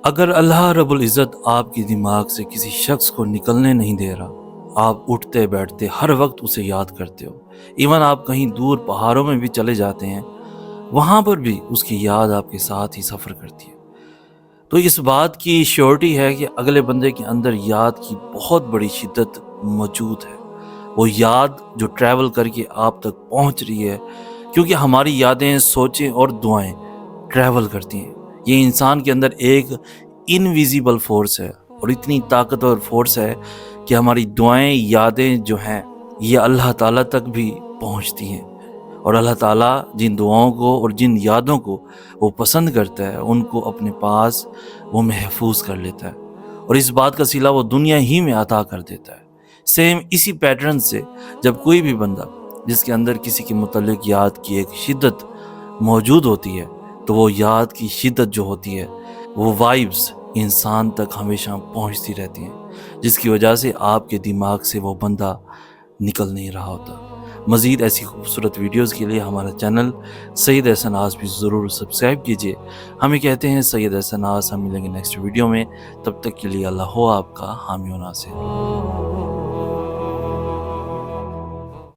اگر اللہ رب العزت آپ کی دماغ سے کسی شخص کو نکلنے نہیں دے رہا، آپ اٹھتے بیٹھتے ہر وقت اسے یاد کرتے ہو، ایون آپ کہیں دور پہاڑوں میں بھی چلے جاتے ہیں، وہاں پر بھی اس کی یاد آپ کے ساتھ ہی سفر کرتی ہے، تو اس بات کی شیورٹی ہے کہ اگلے بندے کے اندر یاد کی بہت بڑی شدت موجود ہے۔ وہ یاد جو ٹریول کر کے آپ تک پہنچ رہی ہے، کیونکہ ہماری یادیں، سوچیں اور دعائیں ٹریول کرتی ہیں۔ یہ انسان کے اندر ایک انویزیبل فورس ہے اور اتنی طاقتور فورس ہے کہ ہماری دعائیں، یادیں جو ہیں یہ اللہ تعالیٰ تک بھی پہنچتی ہیں، اور اللہ تعالیٰ جن دعاؤں کو اور جن یادوں کو وہ پسند کرتا ہے ان کو اپنے پاس وہ محفوظ کر لیتا ہے، اور اس بات کا صلہ وہ دنیا ہی میں عطا کر دیتا ہے۔ سیم اسی پیٹرن سے جب کوئی بھی بندہ جس کے اندر کسی کے متعلق یاد کی ایک شدت موجود ہوتی ہے، تو وہ یاد کی شدت جو ہوتی ہے، وہ وائبز انسان تک ہمیشہ پہنچتی رہتی ہیں، جس کی وجہ سے آپ کے دماغ سے وہ بندہ نکل نہیں رہا ہوتا۔ مزید ایسی خوبصورت ویڈیوز کے لیے ہمارا چینل سید احسن آس بھی ضرور سبسکرائب کیجیے۔ ہمیں کہتے ہیں سید احسن آس، ہم ملیں گے نیکسٹ ویڈیو میں، تب تک کے لیے اللہ ہو آپ کا حامی و ناصر۔